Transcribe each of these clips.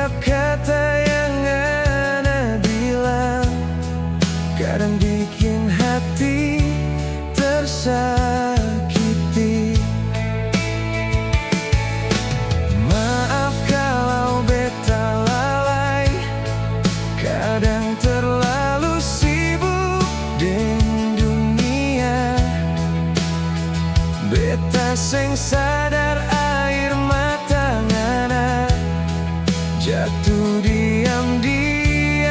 Setiap kata yang Ana bilang kadang bikin hati tersakiti. Maaf kalau beta lalai, kadang terlalu sibuk dengan dunia. Beta seng sadar air mata Ana jatuh diam-diam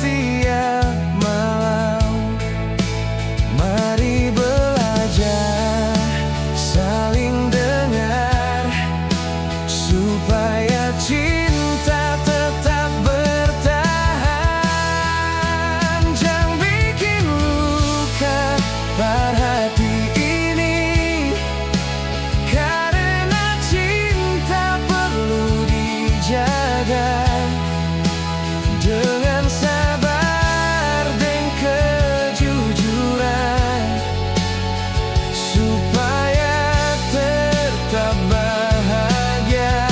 tiap malam. Mari belajar saling dengar supaya cinta tetap bertahan. Jangan bikin luka pada hati ini, karena cinta perlu dijaga dengan sabar dan kejujuran supaya tetap bahagia.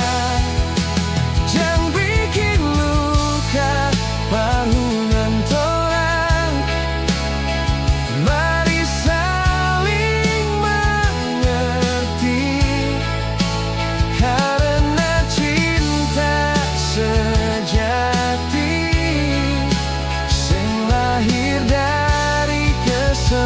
Jangan bikin luka hubungan torang. Mari saling mengerti, karena cinta sejati sing lahir dari kesempurnaan.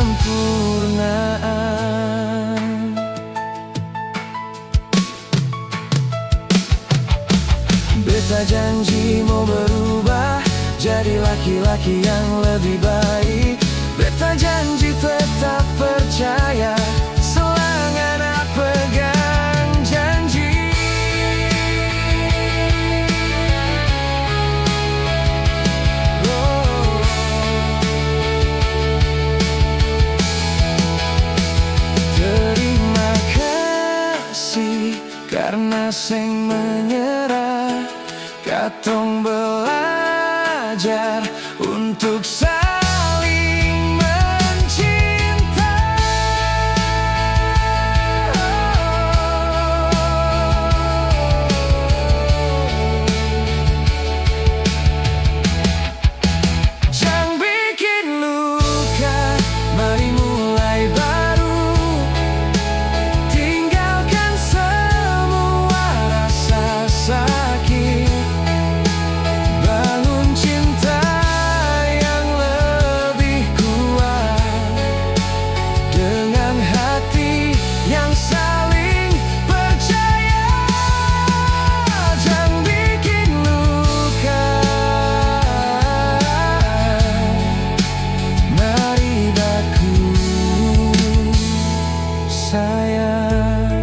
Beta janji mau berubah jadi laki-laki yang lebih baik. Beta janji tetap percaya selama Ana pegang janji. Terima kasih karena seng menyerah. Katong belajar untuk saling mencinta. Jangan bikin luka, mari mulai baru. Tinggalkan semua rasa sakit, bangun cinta yang lebih kuat dengan hati yang saling percaya. Jangan bikin luka, mari baku sayang.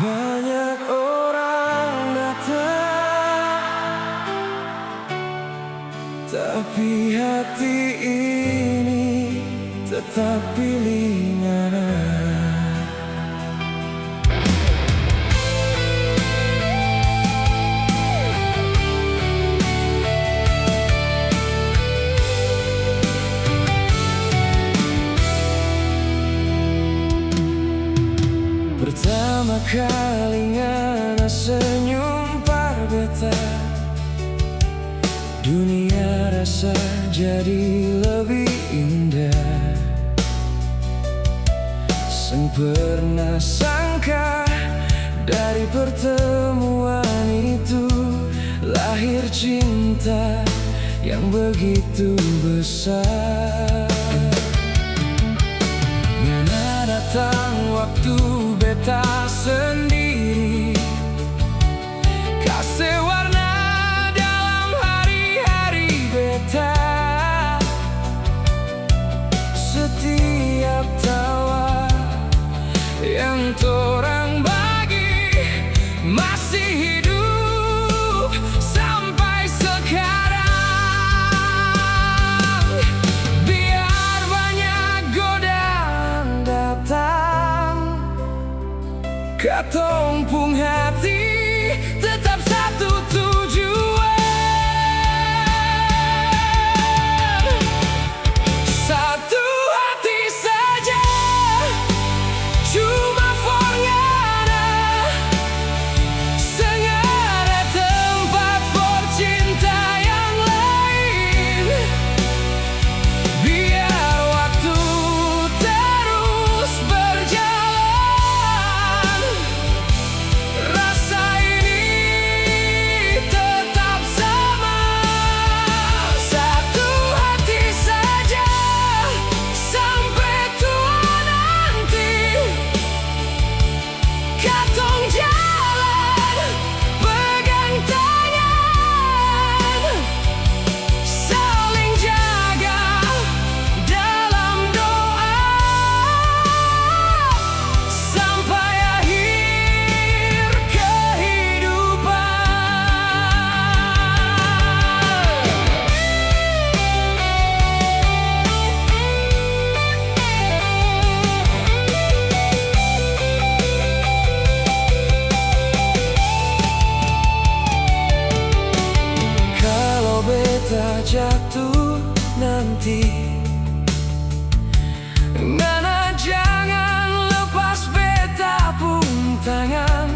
Banyak orang datang, tapi hati ini tetap pilih Ana. Pertama kali Ana senyum par beta, dunia rasa jadi lebih indah. Seng pernah sangka dari pertemuan itu lahir cinta yang begitu besar. Ngana datang waktu beta sendiri, kasih warna dalam hari-hari beta. Setiap tawa yang torang bagi masih hidup sampai sekarang. Biar banyak godaan datang, kata jatuh nanti. Ngana jangan lepas beta pun tangan.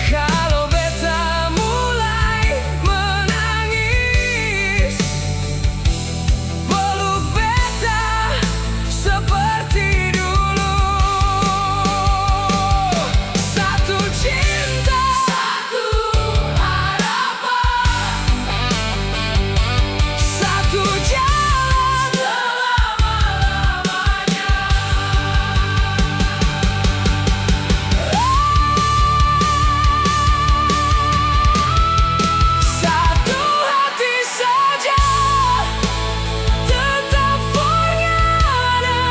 Kalau beta mulai menangis, peluk beta seperti dulu. Satu cinta, satu harapan, satu jalan selama-lamanya. Satu hati saja tetap fornyana.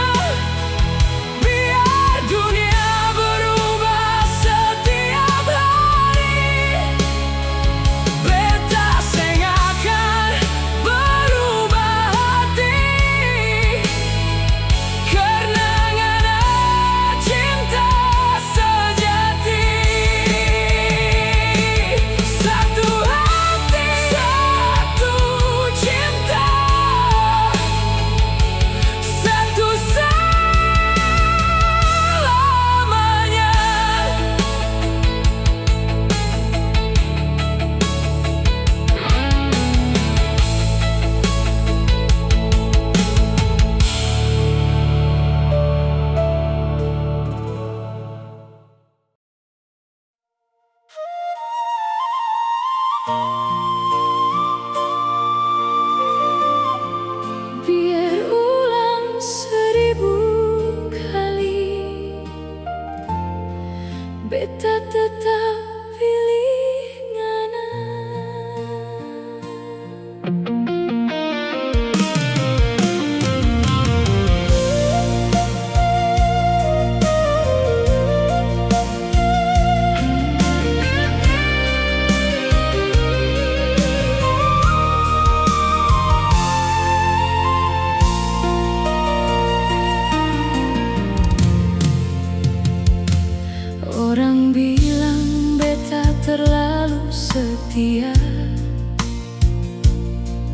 Biar dunia berubah setiap hari, beta seng akan berubah hati. Karena ngana cinta sejati. Satu hati, satu cinta, satu selamanya. Biar ulang 1000 kali, beta tetap pilih ngana. Orang bilang beta terlalu setia,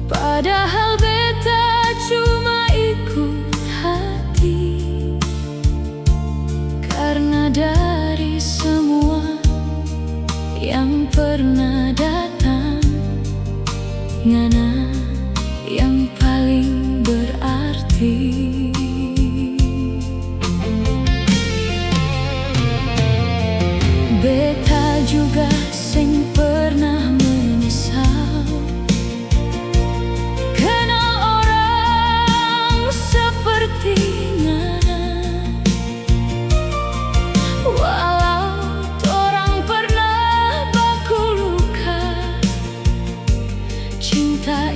padahal beta cuma ikut hati. Karena dari semua yang pernah datang, ngana yang paling berarti. Beta juga seng pernah menyesal kenal orang seperti ngana. Walau torang pernah baku luka, cinta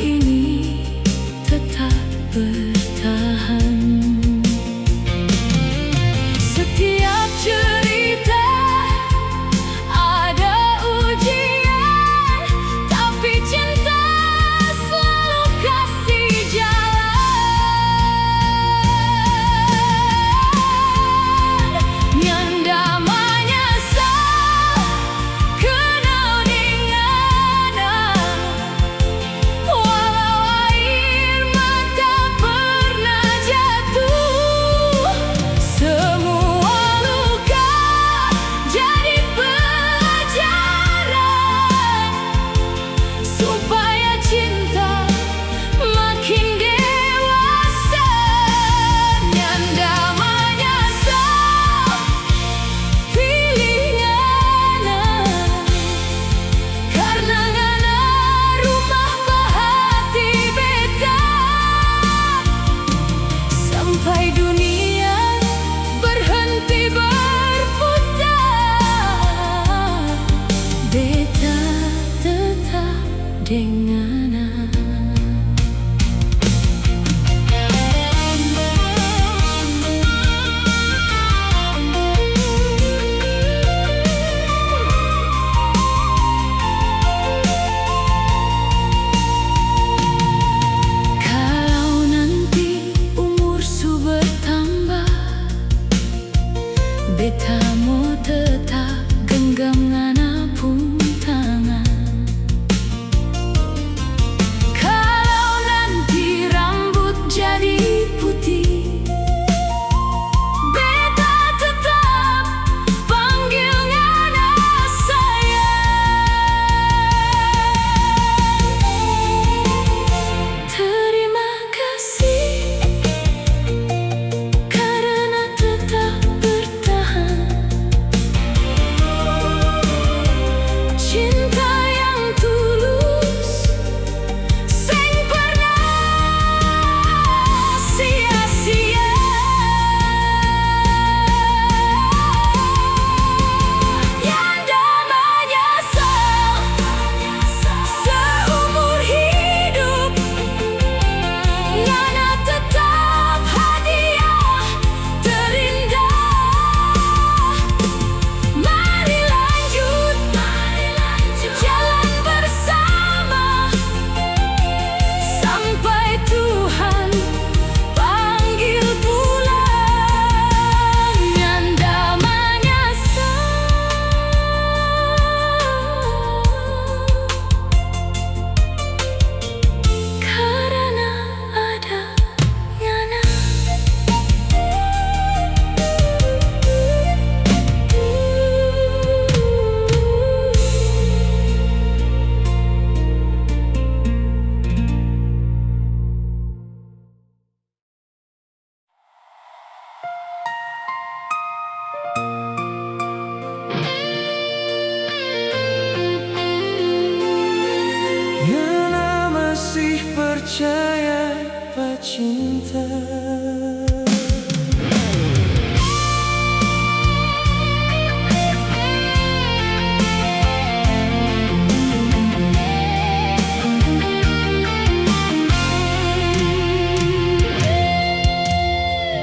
percaya pecinta.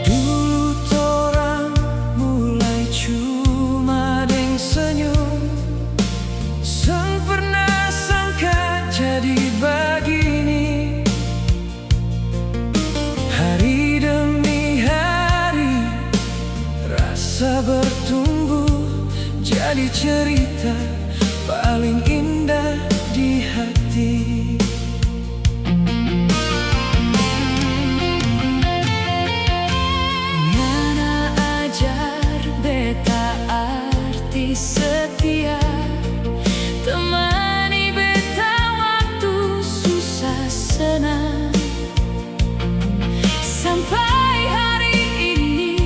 Dulu torang mulai cuma deng senyum, sang pernah sangka jadi begini. Hari demi hari rasa bertumbuh jadi cerita paling indah di hati. Ngana ajar beta arti setia, temani beta waktu susah senang. Sampai hari ini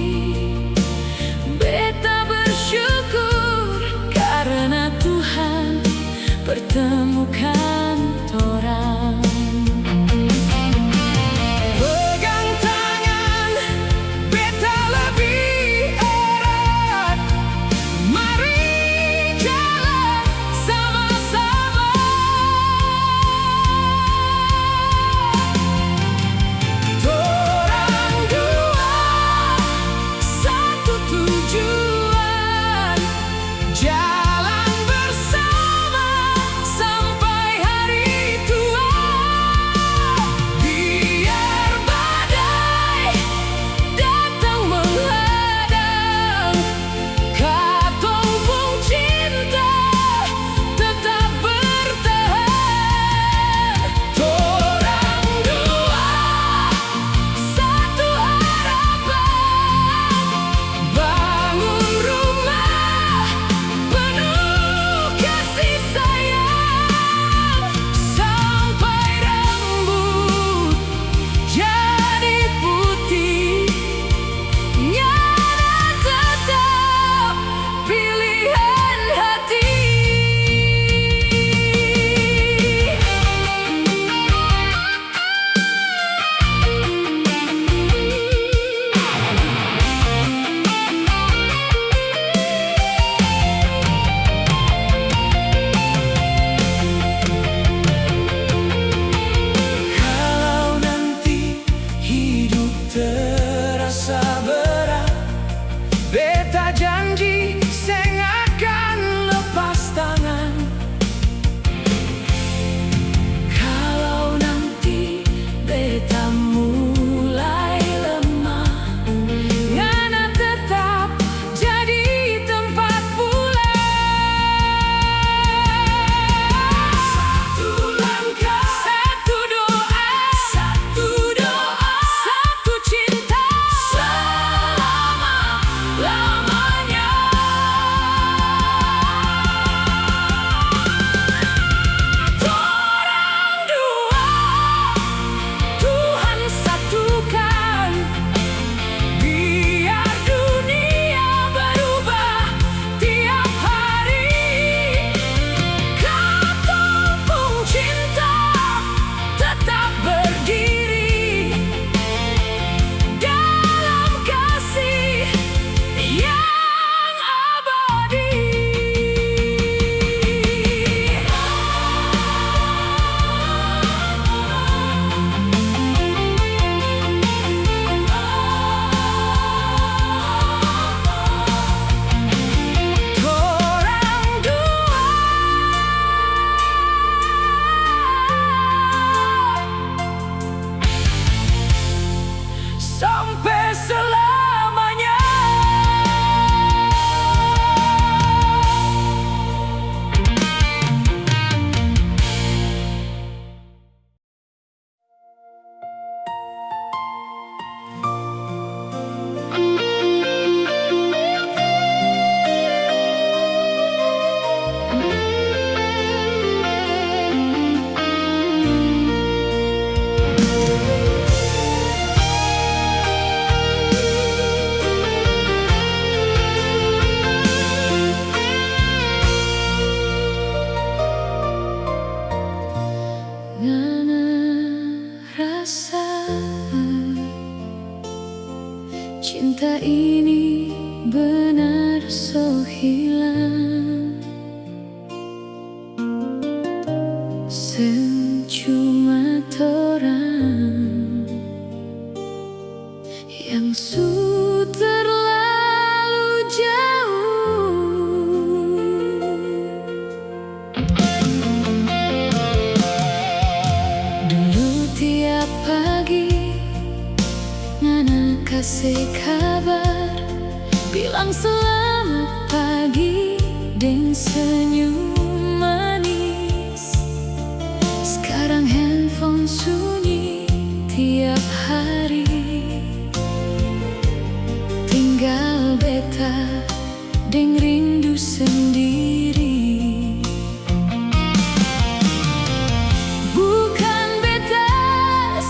beta bersyukur karena Tuhan pertemukan torang. Pegang tangan beta lebih erat, mari jalan sama-sama. Torang dua satu tujuan, jalan bersama sampai hari Cuma torang yang terlalu jauh. Dulu tiap pagi ngana kasih kabar, bilang selamat pagi dan senyum manis. Sekarang handphone sunyi tiap hari, tinggal beta deng rindu sendiri. Bukan beta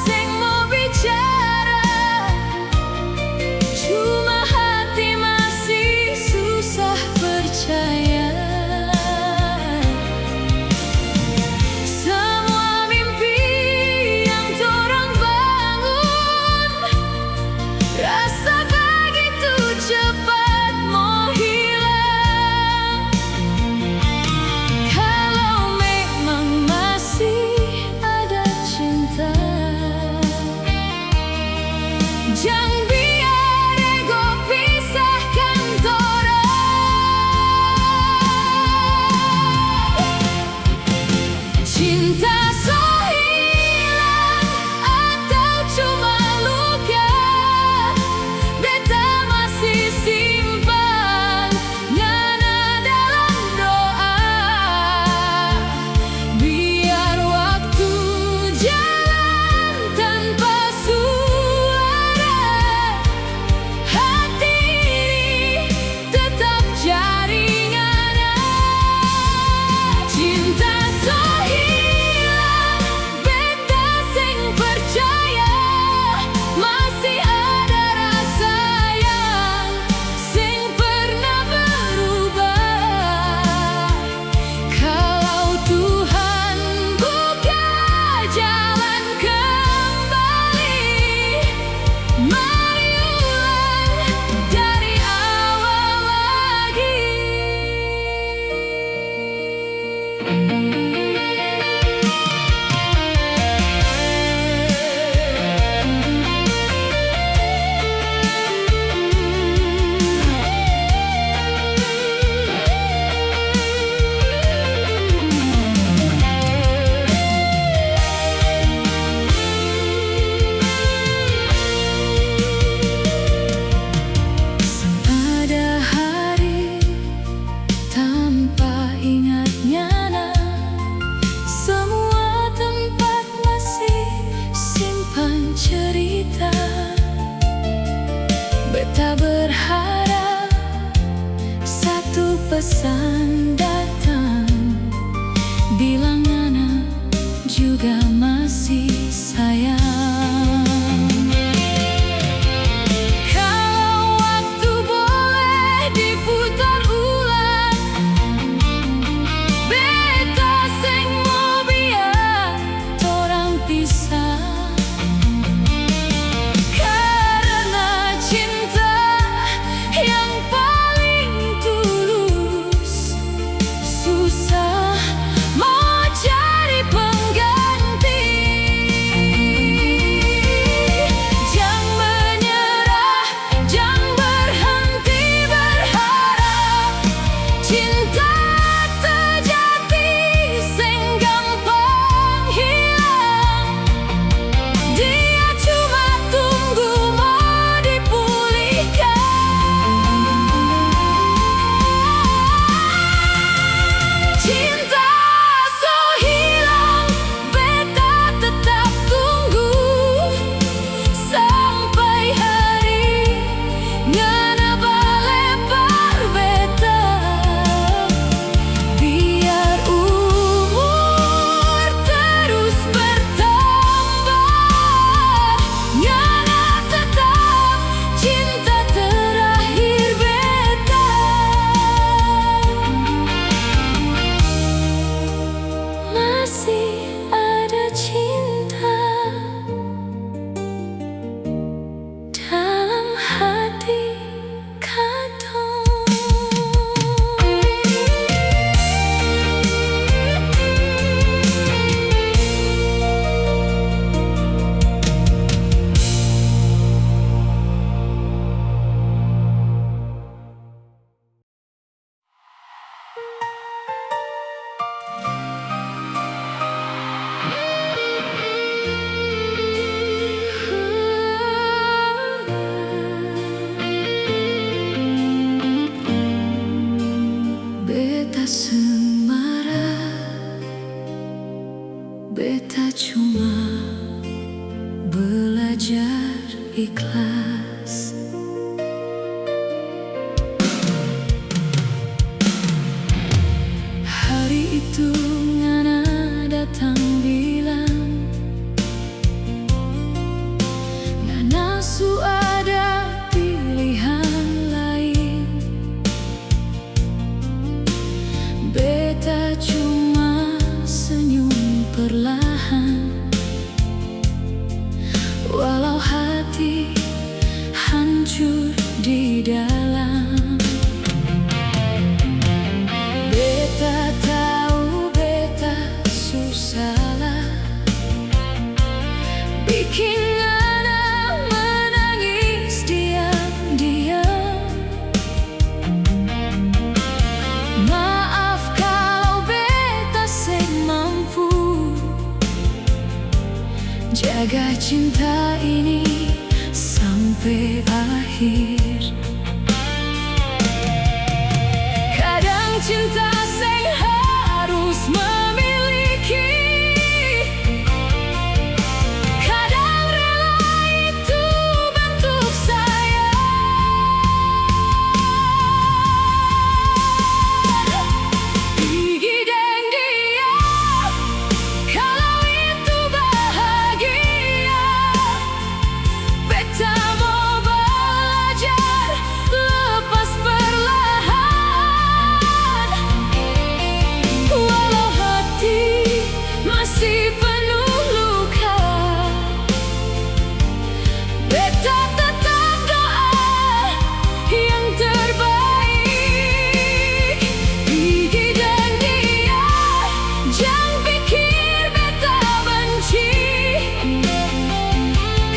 sing mau bicara, cuma hati masih susah percaya. Semua mimpi yang torang bangun rasa begitu cepat mau hilang. Kalau memang masih ada cinta, jangan biar ego pisahkan torang. Cinta so hilang atau cuma luka, beta masih simpan ngana dalam doa. Biar waktu jalan tanpa suara, hati ini tetap cari ngana. Cinta so hilang, beta sing percaya masih ada rasa yang sing pernah berubah. Kalau Tuhan buka jalan kembali, mari ulang dari awal lagi. Ada hari tanpa ingat nyana, semua tempat masih simpan cerita. Beta berharap satu pesan datang, bilang ngana juga masih sayang. Kalau waktu boleh diputar ulang, beta sing mau biar torang pisah. Karena cinta yang paling tulus susah mau cari pengganti. Jangan menyerah, jangan berhenti berharap. Cinta terjadi sing gampang hilang, dia cuma tunggu mau dipulihkan. Cinta so hilang, beta tetap tunggu sampai hari ngana bale beta. Biar umur terus bertambah, ngana tetap cinta terakhir beta. Masih ada cinta dalam hati katong. Beta cuma belajar ikhlas. Hari itu ngana datang bilang ngana su ada pilihan lain. Beta cuma senyum perlahan, walau hati hancur di dalam. Beta tahu beta susah bikin ngana menangis diam-diam. Maaf kalau beta seng mampu jaga cinta ini sampai akhir. Kadang cinta seng harus memiliki, kadang rela itu bentuk sayang. Pergi deng dia kalau itu bahagia. Beta mau belajar lepas perlahan, walau hati masih penuh luka. Beta tetap doa yang terbaik. Pergi dan dia jangan pikir beta benci,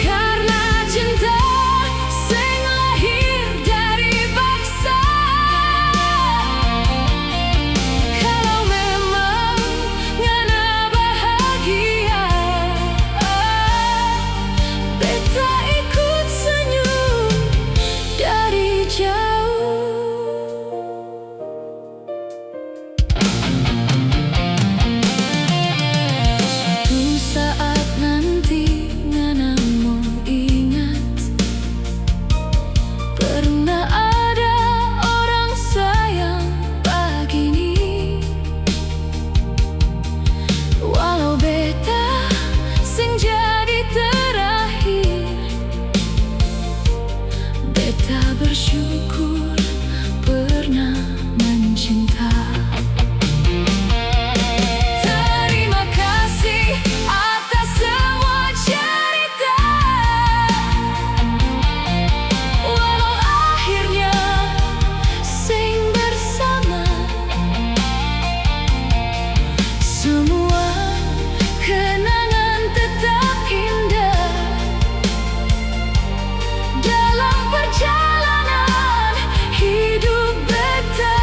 karena cinta seng lahir dari paksa. Kalau memang ngana bahagia, beta ikut senyum dari jauh. Suatu saat nanti ngana mau ingat, pernah ada orang sayang begini. Walau beta sing jadi terakhir, beta bersyukur pernah mencinta. Terima kasih atas semua cerita, walau akhirnya sing bersama. Semua kenangan tetap indah dalam perjalanan hidup beta.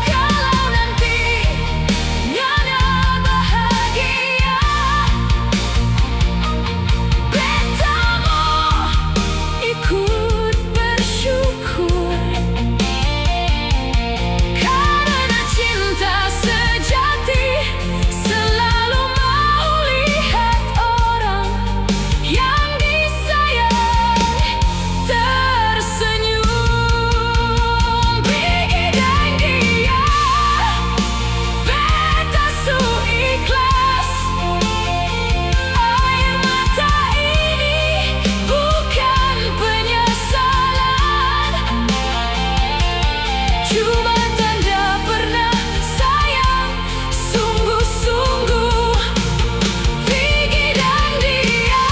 Kalau nanti ngana bahagia, beta mau ikut bersyukur, karena cinta sejati selalu mau lihat orang yang disayang tersenyum. Pergi dan dia beta su ikhlas. Air mata ini bukan penyesalan, cuma tanda pernah sayang sungguh-sungguh. Pergi dan dia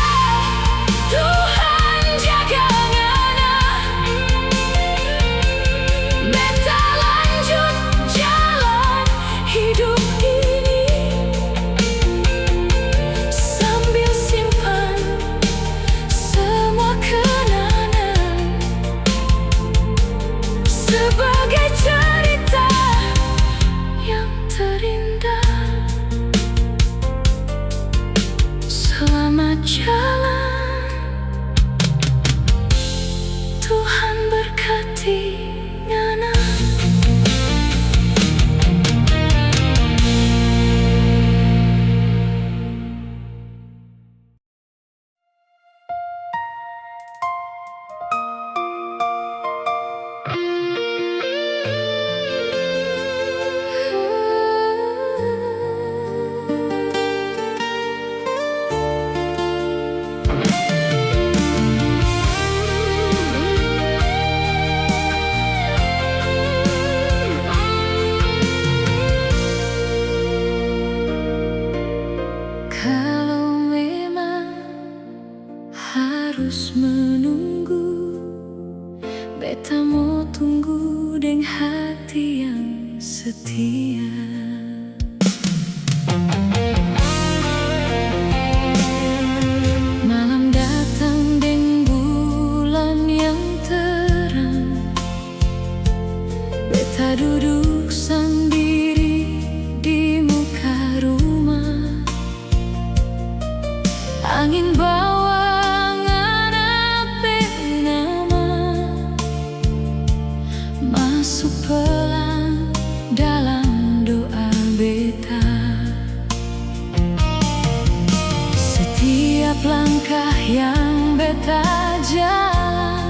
Tuhan jaga ngana. Beta lanjut jalan hidup ini sambil simpan semua kenangan sebagai cerita yang terindah. Selamat jalan, Tuhan berkati ngana. beta jalan,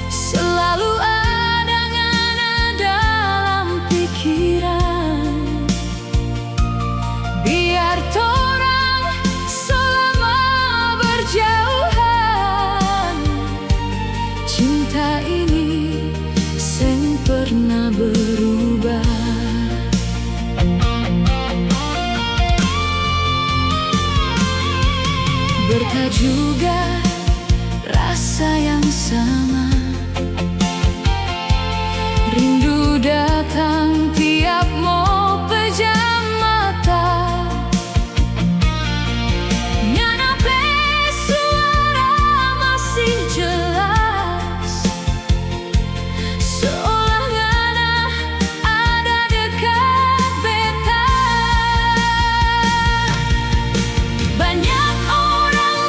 selalu ada ngana dalam pikiran. Biar torang selama berjauhan, cinta ini seng pernah berubah. Berta juga rasa yang sama, rindu datang tiap mau pejam mata. Ngana pe suara masih jelas, seolah ngana ada dekat beta. Banyak orang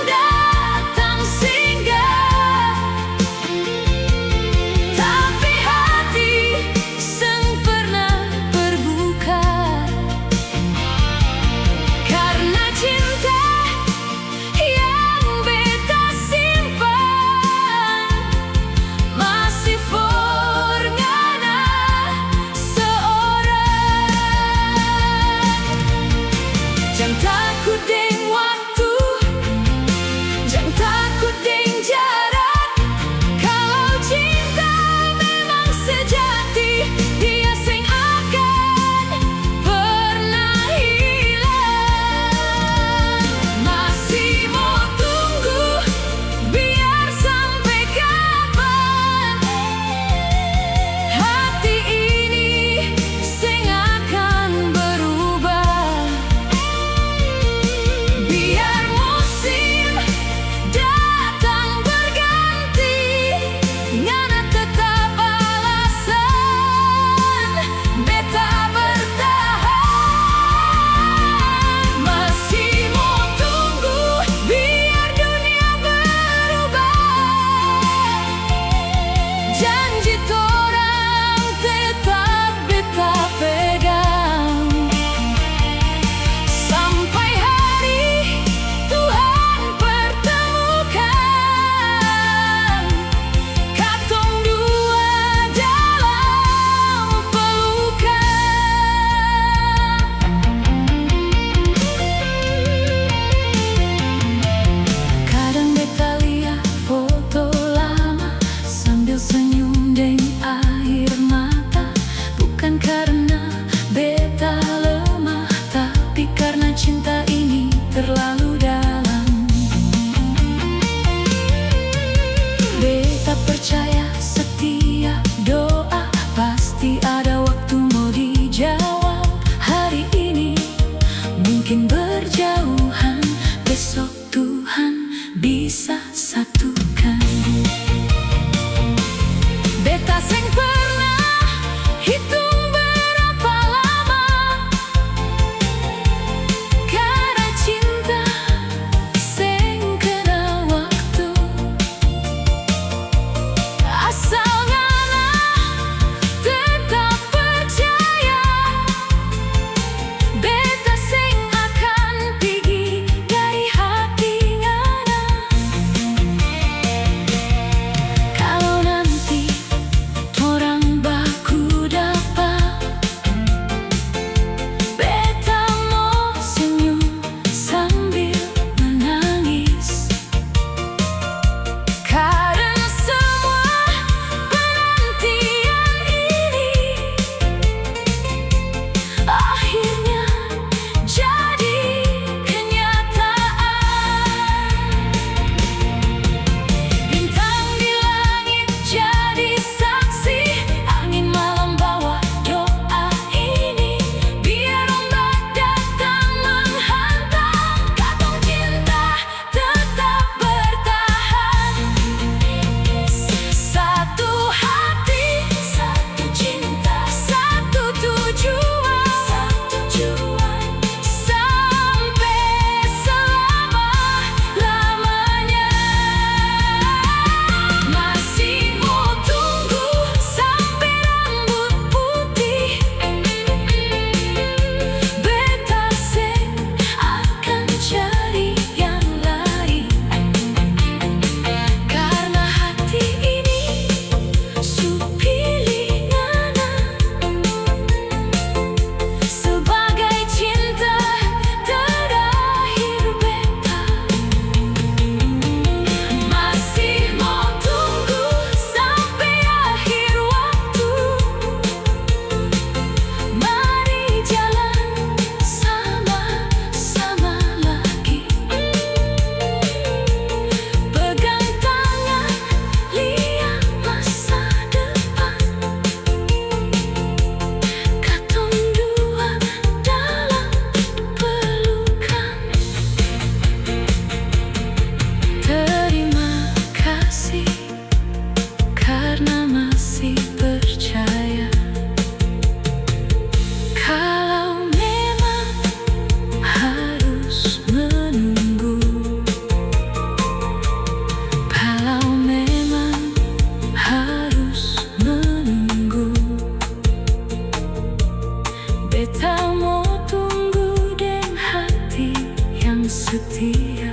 Beta mau tunggu dengan hati yang setia.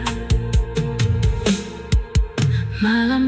Malam